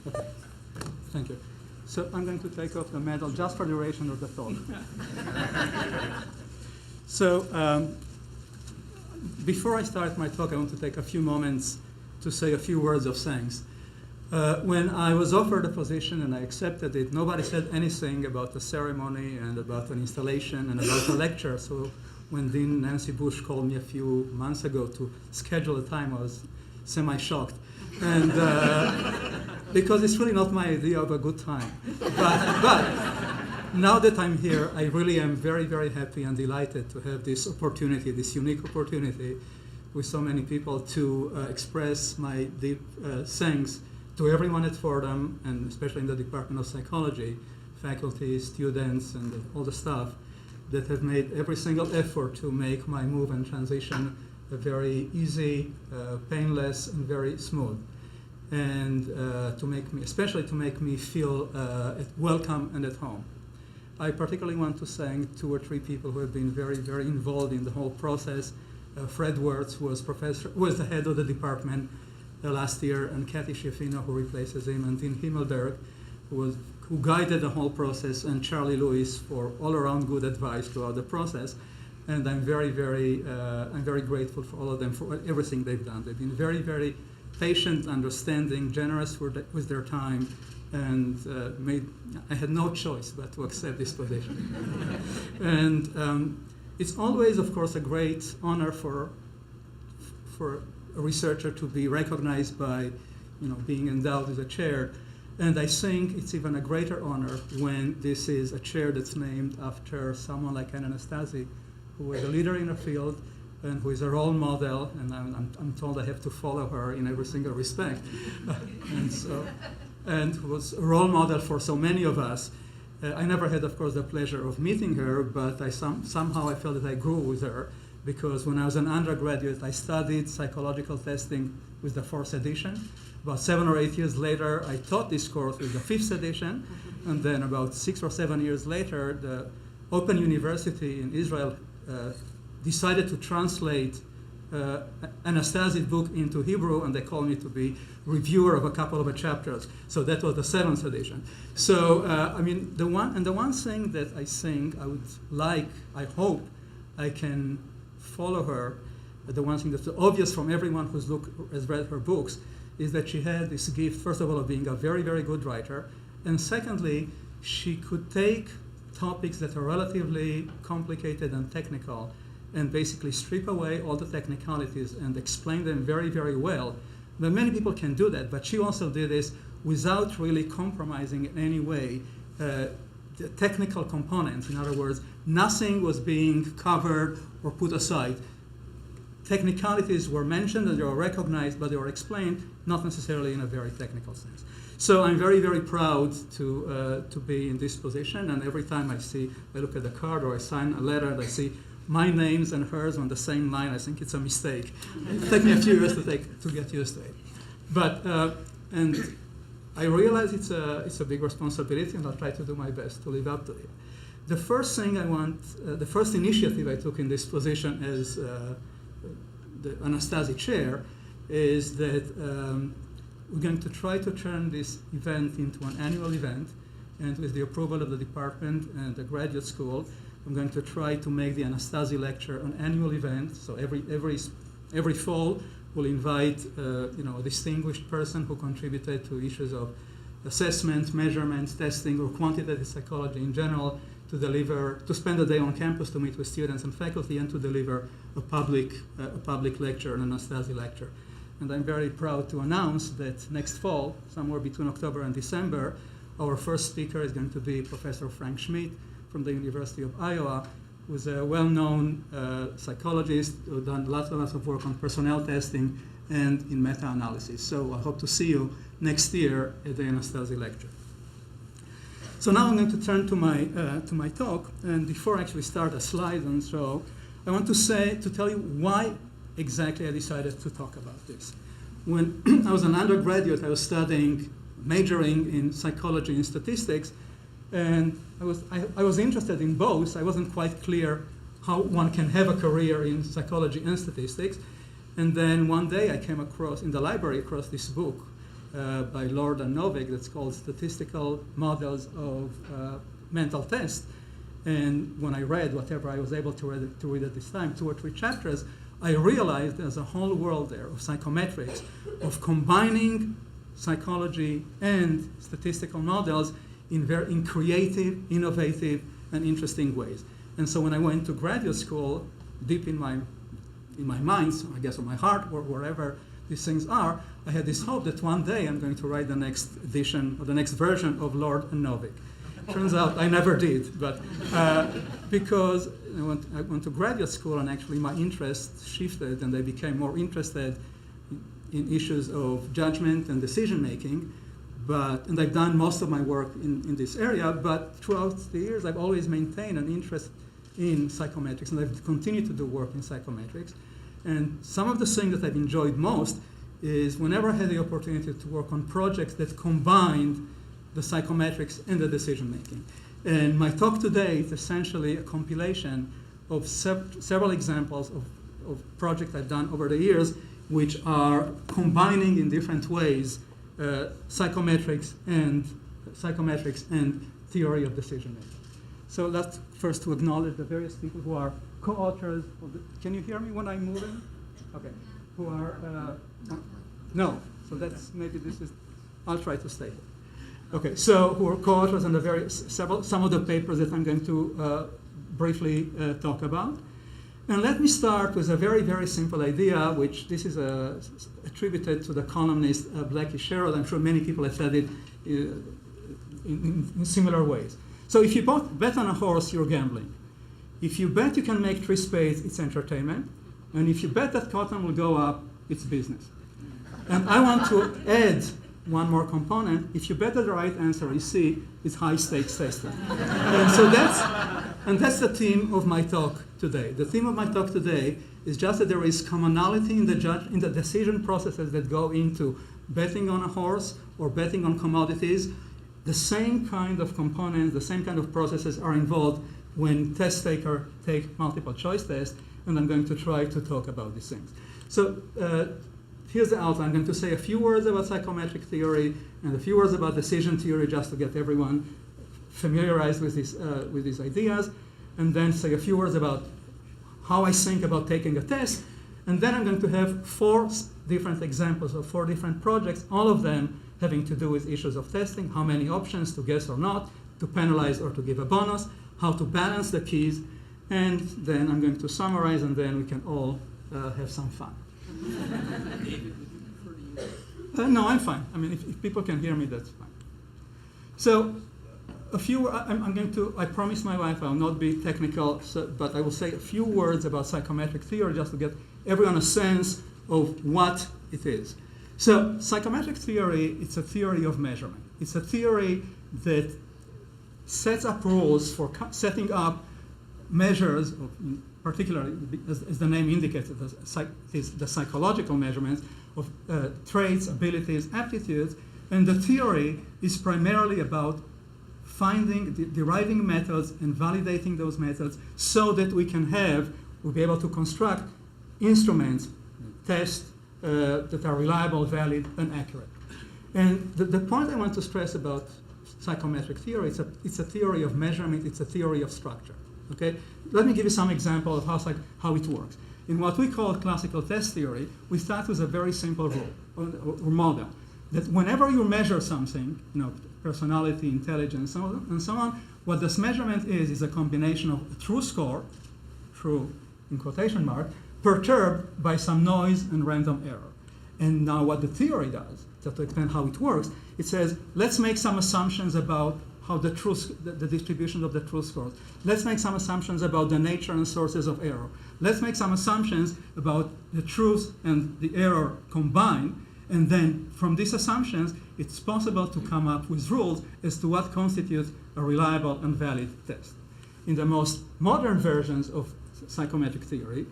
Okay. Thank you. So I'm going to take off the medal just for the duration of the talk. So before I start my talk, I want to take a few moments to say a few words of thanks. When I was offered a position and I accepted it, nobody said anything about the ceremony and about an installation and about a lecture. So when Dean Nancy Bush called me a few months ago to schedule a time, I was semi-shocked. And because it's really not my idea of a good time. But now that I'm here, I really am very, very happy and delighted to have this opportunity, this unique opportunity with so many people to express my deep thanks to everyone at Fordham, and especially in the Department of Psychology, faculty, students, and all the staff that have made every single effort to make my move and transition a very easy, painless, and very smooth. And especially to make me feel welcome and at home. I particularly want to thank 2 or 3 people who have been very, very involved in the whole process. Fred Wirtz, who was the head of the department last year, and Kathy Schiaffino, who replaces him, and Dean Himmelberg, who guided the whole process, and Charlie Lewis for all-around good advice throughout the process. And I'm very, very grateful for all of them for everything they've done. They've been very, very patient, understanding, generous with their time, and I had no choice but to accept this position. And it's always, of course, a great honor for a researcher to be recognized by, being endowed with a chair. And I think it's even a greater honor when this is a chair that's named after someone like Anastasi, who is a leader in her field, and who is a role model, and I'm told I have to follow her in every single respect. And who was a role model for so many of us. I never had, of course, the pleasure of meeting her, but somehow I felt that I grew with her, because when I was an undergraduate, I studied psychological testing with the 4th edition. About 7 or 8 years later, I taught this course with the 5th edition, and then about 6 or 7 years later, the Open University in Israel decided to translate Anastasi's book into Hebrew, and they called me to be reviewer of a couple of chapters. So that was the 7th edition. So the one thing that I think I would like, I hope I can follow her, the one thing that's obvious from everyone has read her books, is that she had this gift, first of all, of being a very, very good writer, and secondly, she could take topics that are relatively complicated and technical and basically strip away all the technicalities and explain them very, very well. Now, many people can do that, but she also did this without really compromising in any way the technical components. In other words, nothing was being covered or put aside. Technicalities were mentioned and they were recognized, but they were explained not necessarily in a very technical sense. So I'm very, very proud to be in this position, and every time I look at the card or I sign a letter and I see my names and hers on the same line, I think it's a mistake. It took me a few years to get used to it. But, and I realize it's a big responsibility, and I'll try to do my best to live up to it. The first thing the first initiative I took in this position as the Anastasi chair is that we're going to try to turn this event into an annual event, and with the approval of the department and the graduate school, I'm going to try to make the Anastasi Lecture an annual event. So every fall, we'll invite a distinguished person who contributed to issues of assessment, measurement, testing, or quantitative psychology in general to spend a day on campus to meet with students and faculty and to deliver a public lecture, an Anastasi Lecture. And I'm very proud to announce that next fall, somewhere between October and December, our first speaker is going to be Professor Frank Schmidt from the University of Iowa, who's a well-known psychologist who's done lots of work on personnel testing and in meta-analysis. So I hope to see you next year at the Anastasi Lecture. So now I'm going to turn to my talk, and before I actually start a slide and so, I want to tell you why exactly I decided to talk about this. When I was an undergraduate, I was majoring in psychology and statistics, and I was interested in both. I wasn't quite clear how one can have a career in psychology and statistics. And then one day I came in the library across this book. by Lord and Novick that's called Statistical Models of Mental Tests. And when I read whatever I was able to read at this time, 2 or 3 chapters, I realized there's a whole world there of psychometrics, of combining psychology and statistical models in creative, innovative, and interesting ways. And so when I went to graduate school, deep in my mind, I guess, or my heart, or wherever these things are, I had this hope that one day I'm going to write the next edition or the next version of Lord and Novick. Turns out I never did, but because I went to graduate school and actually my interests shifted and I became more interested in issues of judgment and decision making. And I've done most of my work in this area, but throughout the years I've always maintained an interest in psychometrics, and I've continued to do work in psychometrics. And some of the things that I've enjoyed most is whenever I had the opportunity to work on projects that combined the psychometrics and the decision making. And my talk today is essentially a compilation of several examples of projects I've done over the years, which are combining in different ways psychometrics and theory of decision making. So that's first to acknowledge the various people who are co-authors. Can you hear me when I'm moving? Okay. Who are no. So that's maybe this is. I'll try to stay here. Okay. So who are co-authors on the some of the papers that I'm going to briefly talk about. And let me start with a very, very simple idea, which this is attributed to the columnist Blackie Sherrod. I'm sure many people have said it in similar ways. So if you bet on a horse, you're gambling. If you bet you can make 3 spades, it's entertainment. And if you bet that cotton will go up, it's business. And I want to add one more component. If you bet that the right answer is C, it's high stakes testing. And so that's the theme of my talk today. The theme of my talk today is just that there is commonality in the decision processes that go into betting on a horse or betting on commodities. The same kind of components, the same kind of processes are involved when test takers take multiple choice tests, and I'm going to try to talk about these things. So here's the outline. I'm going to say a few words about psychometric theory and a few words about decision theory just to get everyone familiarized with these ideas, and then say a few words about how I think about taking a test, and then I'm going to have 4 different examples of 4 different projects, all of them having to do with issues of testing, how many options to guess or not, to penalize or to give a bonus, how to balance the keys, and then I'm going to summarize, and then we can all have some fun. No, I'm fine. I mean, if people can hear me, that's fine. So, I promised my wife I will not be technical, but I will say a few words about psychometric theory just to get everyone a sense of what it is. So, psychometric theory, it's a theory of measurement. It's a theory that sets up rules for setting up measures, particularly, as the name indicates, the psychological measurements of traits, abilities, aptitudes, and the theory is primarily about deriving methods and validating those methods so that we'll be able to construct instruments, tests that are reliable, valid, and accurate. And the point I want to stress about psychometric theory, it's a theory of measurement, it's a theory of structure. Okay? Let me give you some example of how it works. In what we call classical test theory, we start with a very simple rule or model that whenever you measure something, personality, intelligence, and so on, what this measurement is a combination of a true score, true in quotation mark, perturbed by some noise and random error. And now what the theory does, just to explain how it works, it says, let's make some assumptions about how the distribution of the true scores. Let's make some assumptions about the nature and sources of error. Let's make some assumptions about the truth and the error combined. And then from these assumptions, it's possible to come up with rules as to what constitutes a reliable and valid test. In the most modern versions of psychometric theory,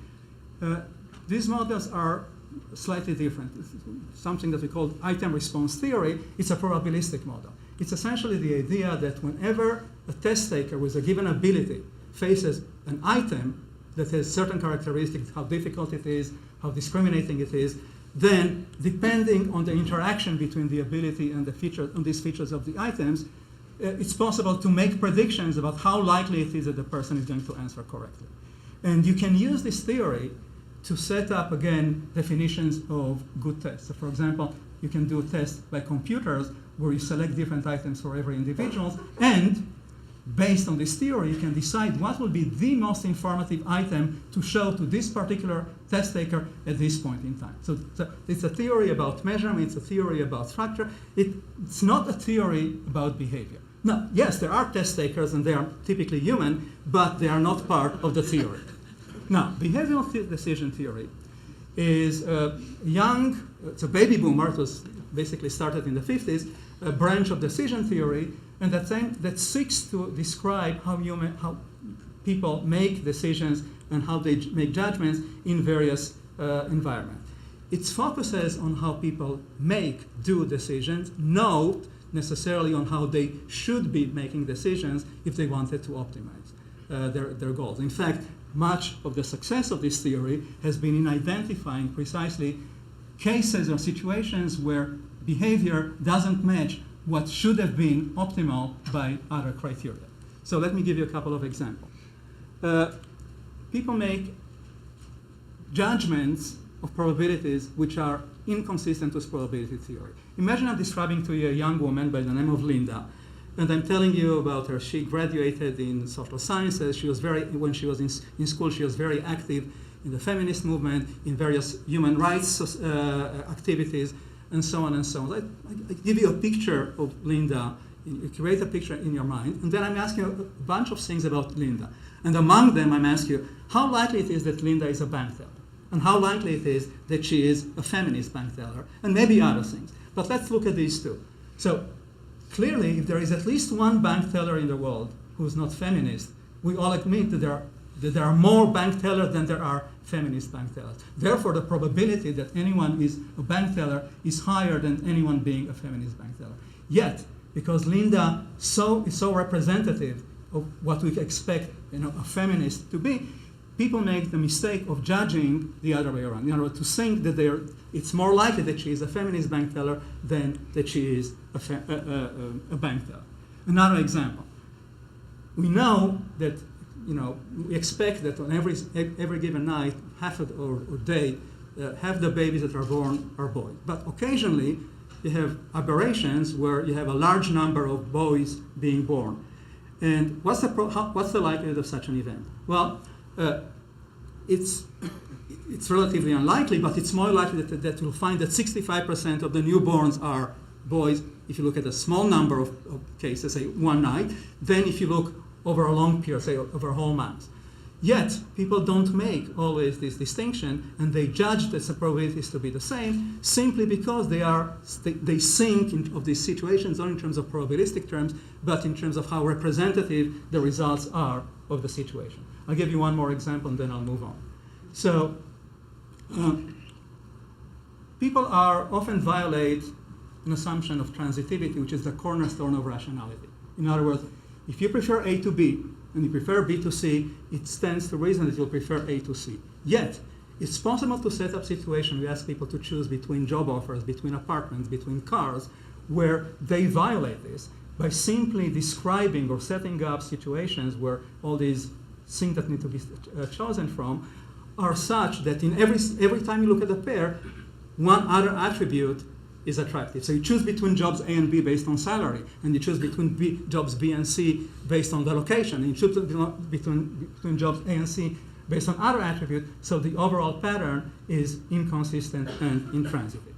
these models are slightly different. It's something that we call item response theory. It's a probabilistic model. It's essentially the idea that whenever a test taker with a given ability faces an item that has certain characteristics, how difficult it is, how discriminating it is, then depending on the interaction between the ability and the feature, on these features of the items, it's possible to make predictions about how likely it is that the person is going to answer correctly. And you can use this theory to set up, again, definitions of good tests. So for example, you can do tests by computers where you select different items for every individual, and based on this theory, you can decide what will be the most informative item to show to this particular test taker at this point in time. So it's a theory about measurement, it's a theory about structure. It's not a theory about behavior. Now, yes, there are test takers and they are typically human, but they are not part of the theory. Now, behavioral decision theory is it's a baby boomer. It was basically started in the 50s, a branch of decision theory, and that seeks to describe how people make decisions and how they make judgments in various environments. It focuses on how people do decisions, not necessarily on how they should be making decisions if they wanted to optimize their goals. In fact, much of the success of this theory has been in identifying precisely cases or situations where behavior doesn't match what should have been optimal by other criteria. So let me give you a couple of examples. People make judgments of probabilities which are inconsistent with probability theory. Imagine I'm describing to you a young woman by the name of Linda, and I'm telling you about her. She graduated in social sciences. When she was in school, she was very active in the feminist movement, in various human rights activities, and so on and so on. I give you a picture of Linda. You create a picture in your mind, and then I'm asking you a bunch of things about Linda. And among them, I'm asking you how likely it is that Linda is a bank teller, and how likely it is that she is a feminist bank teller, and maybe other things. But let's look at these two. So clearly, if there is at least one bank teller in the world who is not feminist, we all admit that there are more bank tellers than there are feminist bank tellers. Therefore, the probability that anyone is a bank teller is higher than anyone being a feminist bank teller. Yet, because Linda is so representative of what we expect a feminist to be, people make the mistake of judging the other way around. In other words, to think that it's more likely that she is a feminist bank teller than that she is a bank teller. Another example. We know that we expect that on every given night, or day, half the babies that are born are boys. But occasionally, you have aberrations where you have a large number of boys being born. And what's the likelihood of such an event? Well, it's relatively unlikely, but it's more likely that you'll find that 65% of the newborns are boys if you look at a small number of cases, say one night, than if you look over a long period, say over a whole month. Yet, people don't make always this distinction, and they judge the probabilities to be the same simply because they think of these situations not in terms of probabilistic terms, but in terms of how representative the results are of the situation. I'll give you one more example, and then I'll move on. So, people often violate an assumption of transitivity, which is the cornerstone of rationality. In other words, if you prefer A to B, and you prefer B to C, it stands to reason that you'll prefer A to C. Yet, it's possible to set up situations we ask people to choose between job offers, between apartments, between cars, where they violate this by simply describing or setting up situations where all these things that need to be chosen from are such that in every time you look at a pair, one other attribute is attractive. So you choose between jobs A and B based on salary, and you choose between jobs B and C based on the location, and you choose between jobs A and C based on other attributes, so the overall pattern is inconsistent and intransitive.